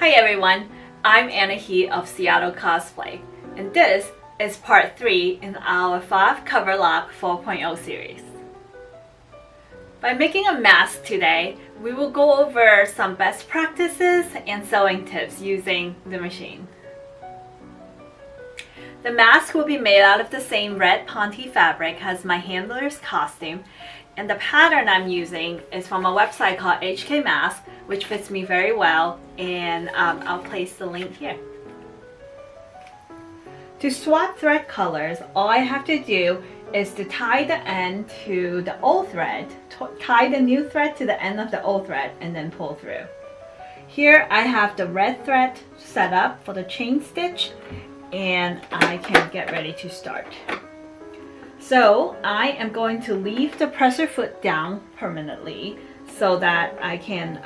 Hi everyone, I'm Anna He of Handler Cosplay, and this is part 3 in our Pfaff Coverlock 4.0 series. By making a mask today, we will go over some best practices and sewing tips using the machine. The mask will be made out of the same red ponte fabric as my handler's costume, and the pattern I'm using is from a website called HK Mask, which fits me very well, and I'll place the link here. To swap thread colors, all I have to do is to tie the end to the old thread, tie the new thread to the end of the old thread, and then pull through. Here I have the red thread set up for the chain stitch, and I can get ready to start. So I am going to leave the presser foot down permanently so that I can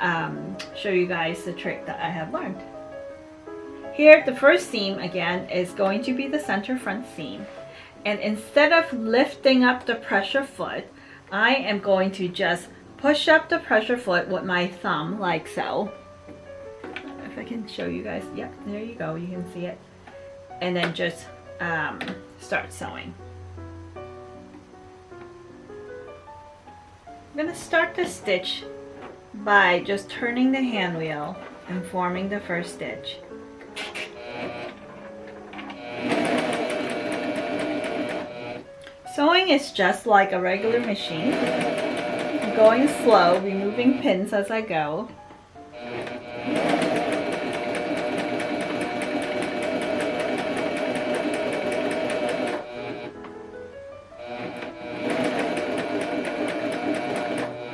show you guys the trick that I have learned. Here, the first seam again is going to be the center front seam, and instead of lifting up the pressure foot, I am going to just push up the pressure foot with my thumb like so. If I can show you guys, yep, there you go, you can see it, and then just start sewing. I'm going to start the stitch by just turning the hand wheel and forming the first stitch. Sewing is just like a regular machine. I'm going slow, removing pins as I go.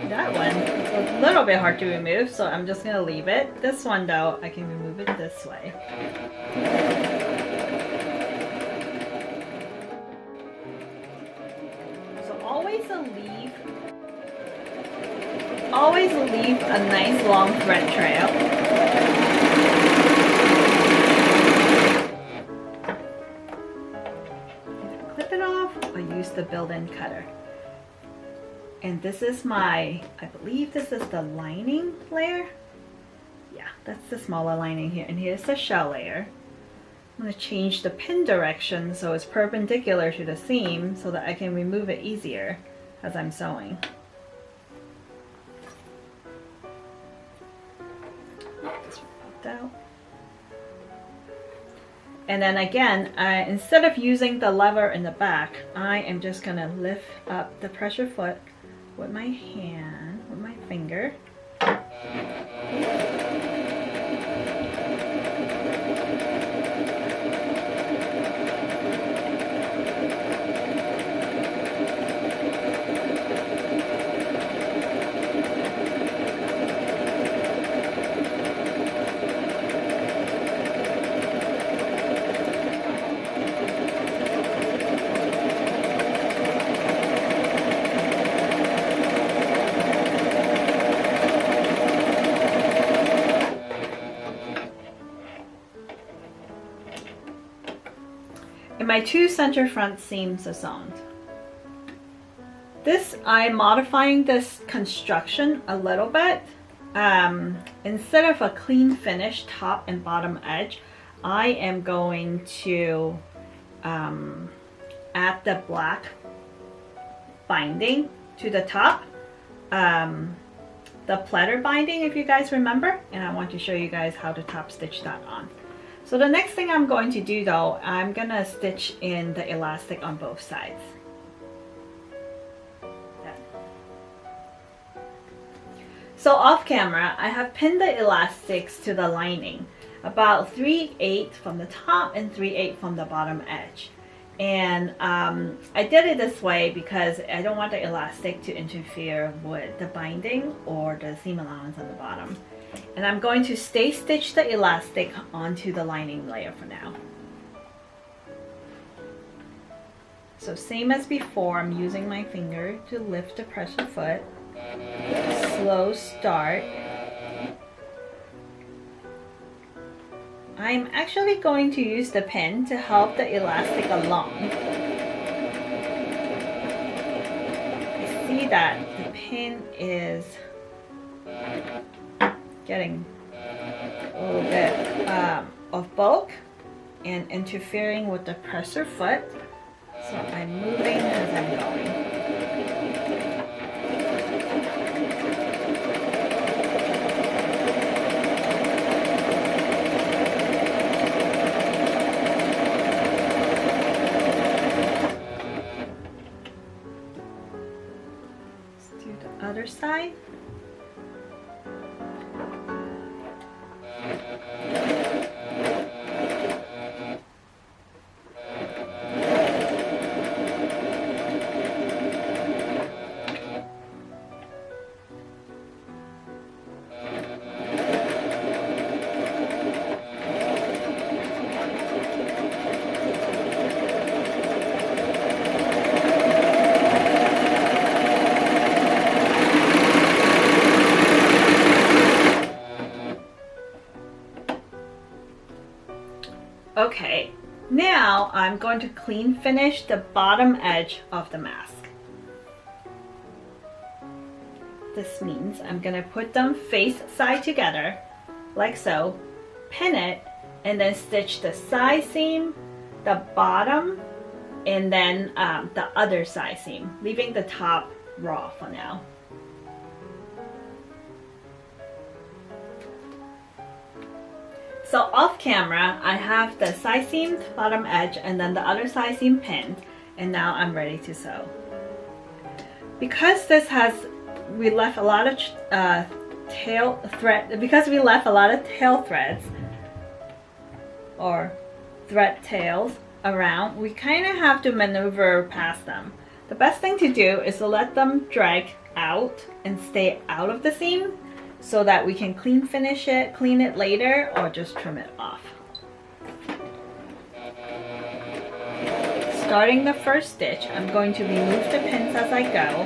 That one is a little bit hard to remove, so I'm just going to leave it. This one though, I can remove it this way. So always leave a nice long thread trail. Either clip it off or use the built-in cutter. And this is my, I believe this is the lining layer. Yeah, that's the smaller lining here. And here's the shell layer. I'm going to change the pin direction so it's perpendicular to the seam so that I can remove it easier as I'm sewing. This one popped out. And then again, instead of using the lever in the back, I am just going to lift up the pressure foot with my hand, with my finger. And my two center front seams are sewn. I'm modifying this construction a little bit. Instead of a clean finish top and bottom edge, I am going to add the black binding to the top. The pleather binding, if you guys remember, and I want to show you guys how to top stitch that on. So the next thing I'm going to do though, I'm gonna stitch in the elastic on both sides. So off camera, I have pinned the elastics to the lining, about 3/8 from the top and 3/8 from the bottom edge. And I did it this way because I don't want the elastic to interfere with the binding or the seam allowance on the bottom. And I'm going to stay stitch the elastic onto the lining layer for now. So same as before, I'm using my finger to lift the pressure foot. Slow start. I'm actually going to use the pin to help the elastic along. I see that the pin is getting a little bit of bulk and interfering with the presser foot. So I'm moving as I'm going. Let's do the other side. Okay, now I'm going to clean finish the bottom edge of the mask. This means I'm going to put them face side together, like so, pin it, and then stitch the side seam, the bottom, and then the other side seam, leaving the top raw for now. So off camera, I have the side seam, bottom edge, and then the other side seam pinned, and now I'm ready to sew. Because this has, we left a lot of tail threads or thread tails around, we kind of have to maneuver past them. The best thing to do is to let them drag out and stay out of the seam, so that we can clean it later, or just trim it off. Starting the first stitch, I'm going to remove the pins as I go.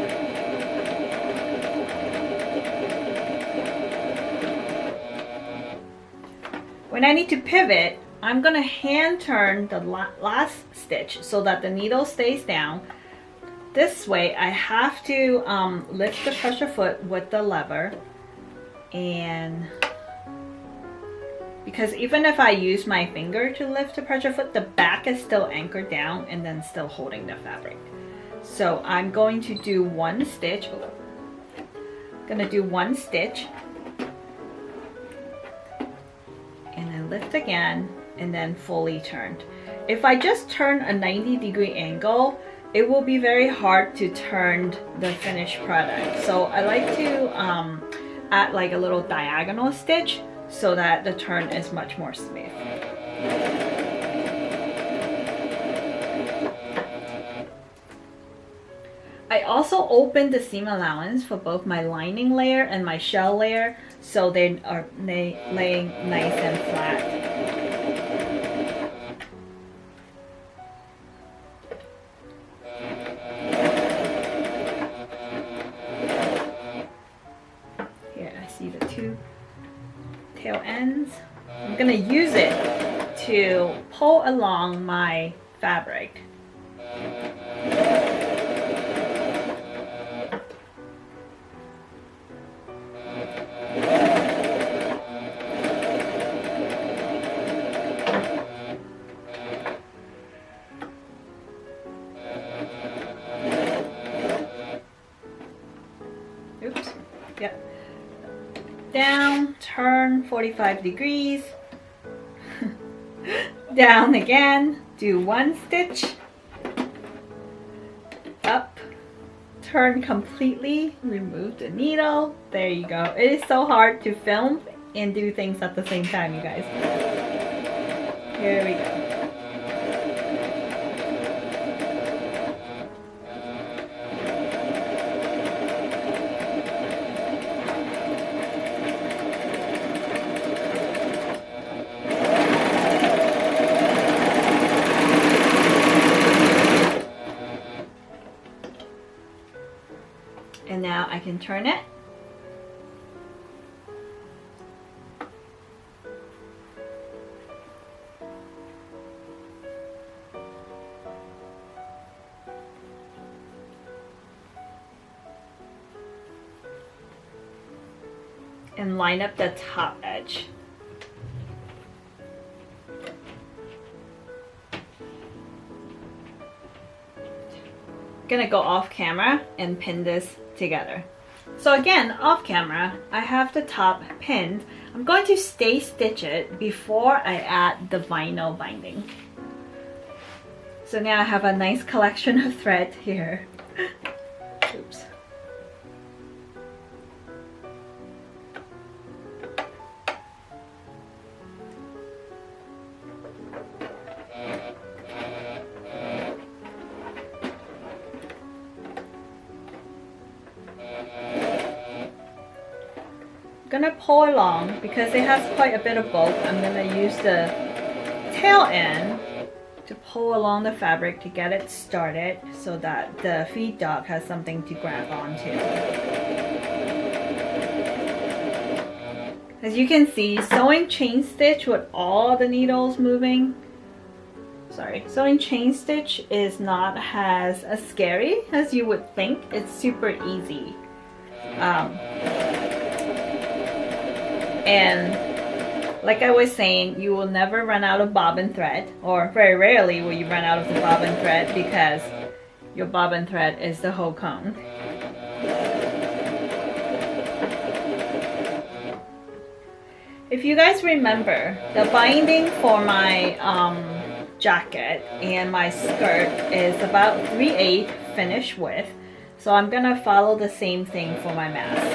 When I need to pivot, I'm going to hand turn the last stitch so that the needle stays down. This way I have to lift the pressure foot with the lever. And because even if I use my finger to lift the pressure foot, the back is still anchored down and then still holding the fabric. So I'm going to do one stitch. Gonna do one stitch and then lift again and then fully turned. If I just turn a 90-degree angle, it will be very hard to turn the finished product. So I like to add like a little diagonal stitch so that the turn is much more smooth. I also opened the seam allowance for both my lining layer and my shell layer so they are laying nice and flat. Tail ends. I'm gonna use it to pull along my fabric. Oops. Yep. Down, turn 45 degrees, down again, do one stitch, up, turn completely, remove the needle, there you go. It is so hard to film and do things at the same time, you guys. Here we go. And now I can turn it. And line up the top edge. gonna go off camera and pin this together. So again, off camera, I have the top pinned. I'm going to stay stitch it before I add the vinyl binding. So now I have a nice collection of thread here. Oops. I'm gonna pull along because it has quite a bit of bulk. I'm gonna use the tail end to pull along the fabric to get it started so that the feed dog has something to grab onto. As you can see, sewing chain stitch with all the needles moving, sewing chain stitch is not as scary as you would think. It's super easy. And like I was saying, you will never run out of bobbin thread, or very rarely will you run out of the bobbin thread, because your bobbin thread is the whole cone. If you guys remember, the binding for my jacket and my skirt is about 3/8 finish width, so I'm gonna follow the same thing for my mask.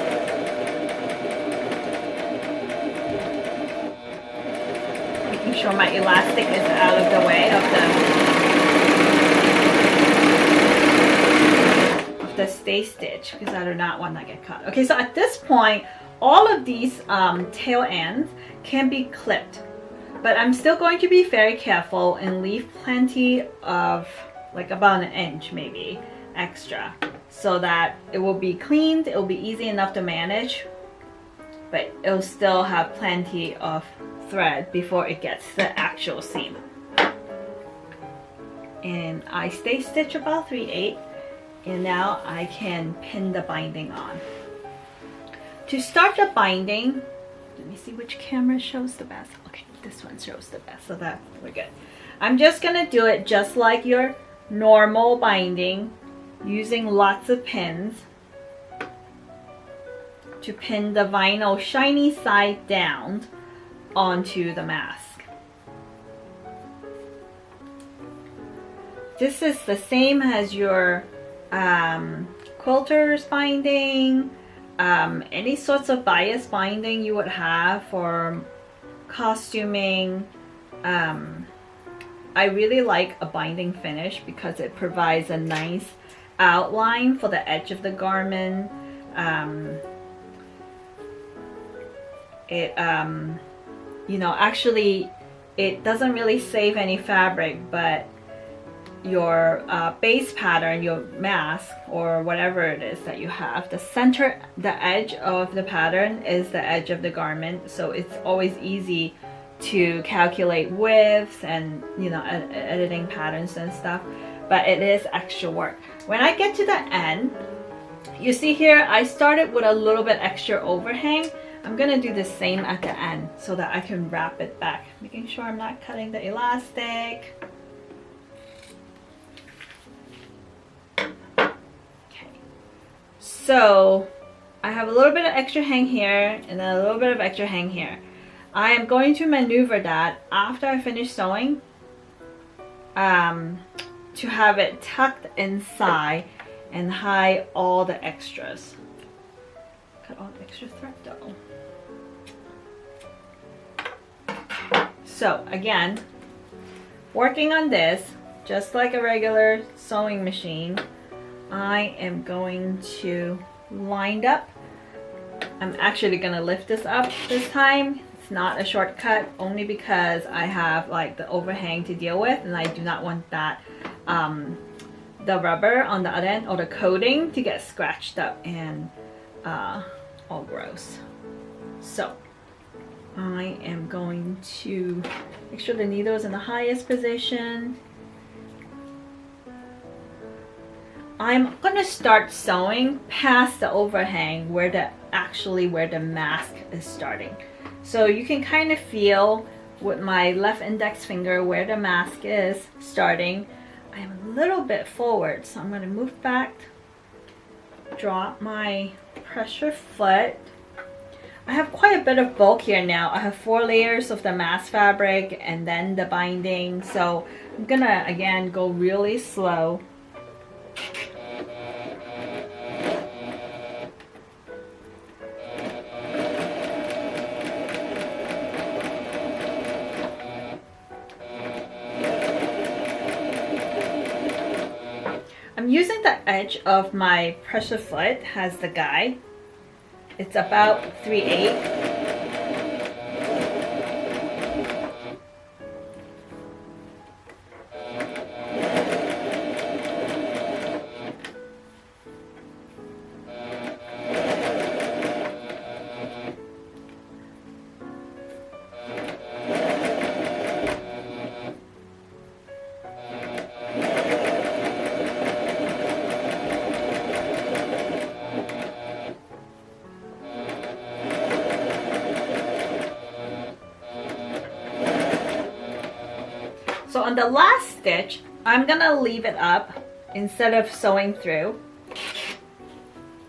Making sure my elastic is out of the way of the stay stitch, because I do not want to get caught. Okay, so at this point, all of these tail ends can be clipped, but I'm still going to be very careful and leave plenty of, like about an inch maybe, extra, so that it will be cleaned, it will be easy enough to manage, but it'll still have plenty of thread before it gets to the actual seam. And I stay stitch about 3/8, and now I can pin the binding on. To start the binding, let me see which camera shows the best. Okay, this one shows the best, so that we're good. I'm just gonna do it just like your normal binding, using lots of pins to pin the vinyl shiny side down onto the mask. This is the same as your quilter's binding, any sorts of bias binding you would have for costuming. I really like a binding finish because it provides a nice outline for the edge of the garment. You know, actually it doesn't really save any fabric, but your base pattern, your mask or whatever it is that you have, the edge of the pattern is the edge of the garment, so it's always easy to calculate widths and, you know, editing patterns and stuff, but it is extra work. When I get to the end, you see here I started with a little bit extra overhang. I'm gonna do the same at the end so that I can wrap it back, making sure I'm not cutting the elastic. Okay, so I have a little bit of extra hang here and then a little bit of extra hang here. I am going to maneuver that after I finish sewing to have it tucked inside and hide all the extras. Cut all the extra thread though. So again, working on this just like a regular sewing machine, I am going to line up. I'm actually going to lift this up this time. It's not a shortcut, only because I have like the overhang to deal with, and I do not want that the rubber on the other end or the coating to get scratched up and all gross. So I am going to make sure the needle is in the highest position. I'm going to start sewing past the overhang where the mask is starting. So you can kind of feel with my left index finger where the mask is starting. I am a little bit forward, so I'm going to move back, drop my pressure foot. I have quite a bit of bulk here now. I have 4 layers of the mass fabric and then the binding, so I'm gonna again go really slow. I'm using the edge of my pressure foot as the guide. It's about 3/8. So on the last stitch, I'm gonna leave it up instead of sewing through.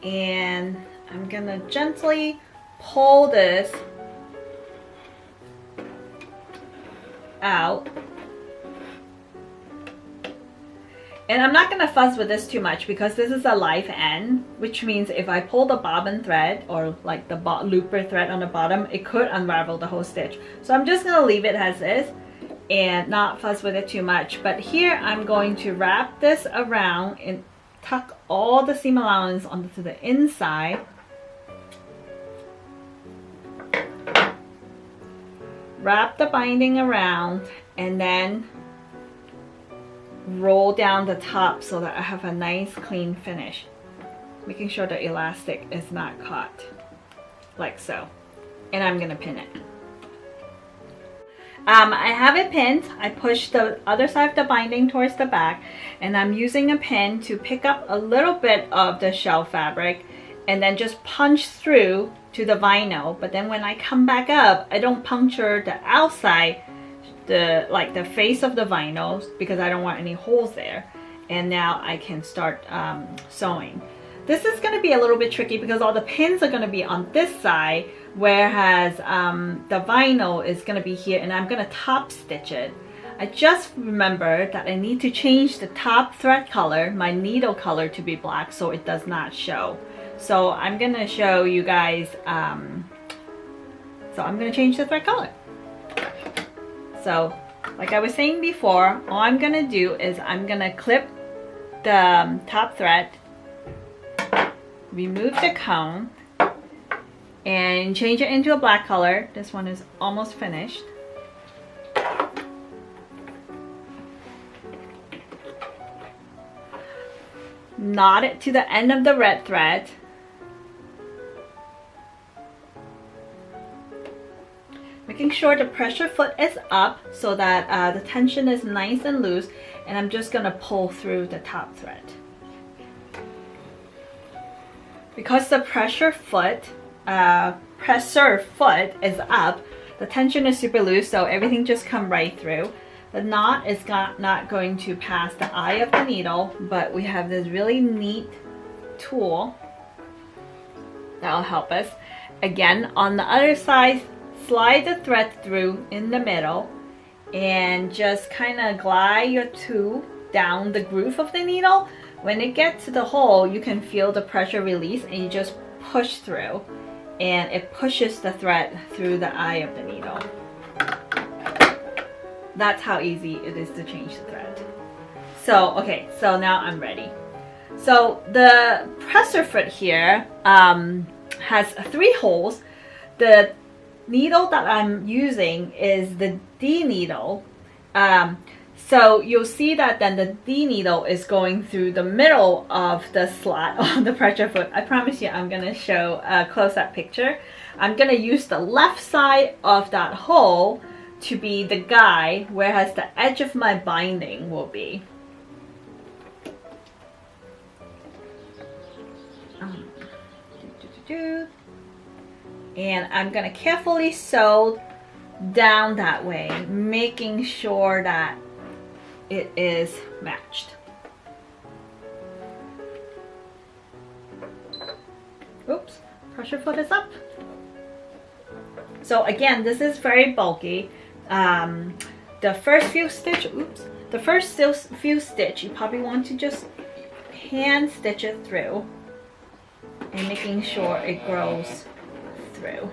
And I'm gonna gently pull this out. And I'm not gonna fuss with this too much because this is a live end, which means if I pull the bobbin thread or like the looper thread on the bottom, it could unravel the whole stitch. So I'm just gonna leave it as is and not fuss with it too much. But here I'm going to wrap this around and tuck all the seam allowance onto the inside. Wrap the binding around and then roll down the top so that I have a nice clean finish. Making sure the elastic is not caught, like so. And I'm gonna pin it. I have it pinned. I pushed the other side of the binding towards the back, and I'm using a pin to pick up a little bit of the shell fabric and then just punch through to the vinyl. But then when I come back up, I don't puncture the outside, the face of the vinyl, because I don't want any holes there. And now I can start sewing. This is going to be a little bit tricky because all the pins are going to be on this side, whereas the vinyl is going to be here, and I'm going to top stitch it. I just remembered that I need to change the top thread color, my needle color, to be black so it does not show. So I'm going to show you guys, so I'm going to change the thread color. So like I was saying before, all I'm going to do is I'm going to clip the top thread, remove the cone, and change it into a black color. This one is almost finished. Knot it to the end of the red thread. Making sure the pressure foot is up so that the tension is nice and loose, and I'm just gonna pull through the top thread. Because the pressure foot is up, the tension is super loose, so everything just come right through. The knot is not going to pass the eye of the needle, but we have this really neat tool that will help us. Again, on the other side, slide the thread through in the middle and just kind of glide your tool down the groove of the needle. When it gets to the hole, you can feel the pressure release, and you just push through, and it pushes the thread through the eye of the needle. That's how easy it is to change the thread. So, okay, so now I'm ready. So the presser foot here has 3 holes. The needle that I'm using is the D needle. So you'll see that then the D needle is going through the middle of the slot on the pressure foot. I promise you I'm going to show a close-up picture. I'm going to use the left side of that hole to be the guide, whereas the edge of my binding will be. And I'm going to carefully sew down that way, making sure that it is matched. Oops, pressure foot is up. So again, this is very bulky. The first few stitch, you probably want to just hand stitch it through and making sure it grows through.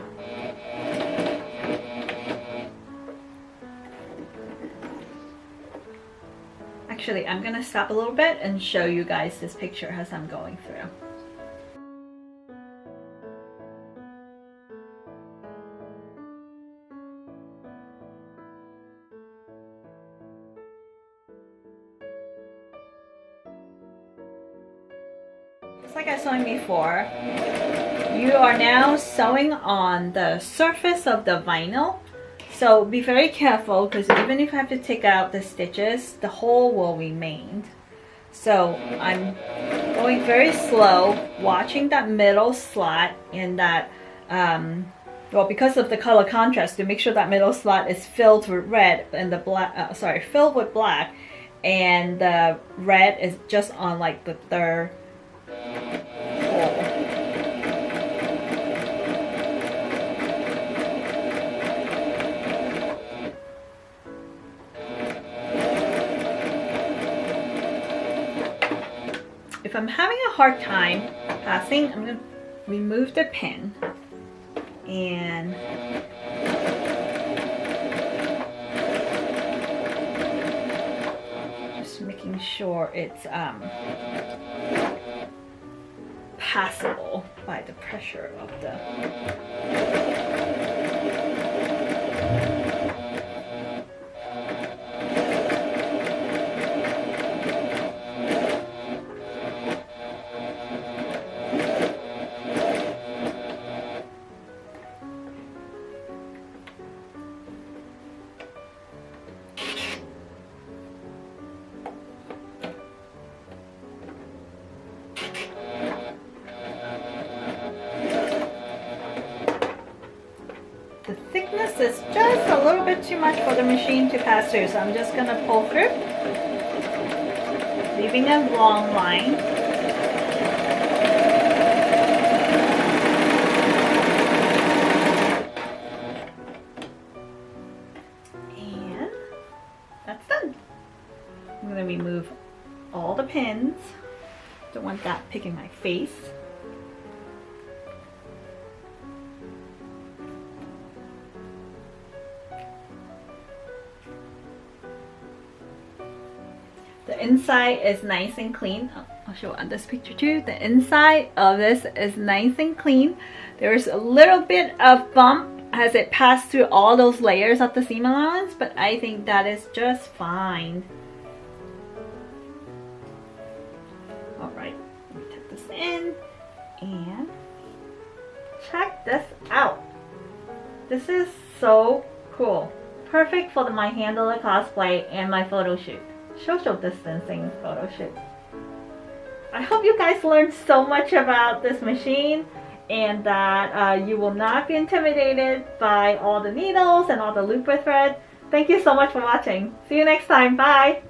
Actually, I'm gonna stop a little bit and show you guys this picture as I'm going through. Just like I was showing before, you are now sewing on the surface of the vinyl. So be very careful, because even if I have to take out the stitches, the hole will remain. So I'm going very slow, watching that middle slot and that, well, because of the color contrast, to make sure that middle slot is filled with red and the black, filled with black, and the red is just on like the third hole. If I'm having a hard time passing, I'm going to remove the pin and just making sure it's passable by the pressure of the thickness is just a little bit too much for the machine to pass through, so I'm just going to pull through, leaving a long line. And that's done. I'm going to remove all the pins. Don't want that picking my face. The inside is nice and clean. I'll show on this picture too. The inside of this is nice and clean. There's a little bit of bump as it passed through all those layers of the seam allowance, but I think that is just fine. Alright, let me tuck this in and check this out. This is so cool. Perfect for my Handler Cosplay and my photo shoot. Social distancing photo shoot. I hope you guys learned so much about this machine and that you will not be intimidated by all the needles and all the loop with thread. Thank you so much for watching. See you next time. Bye!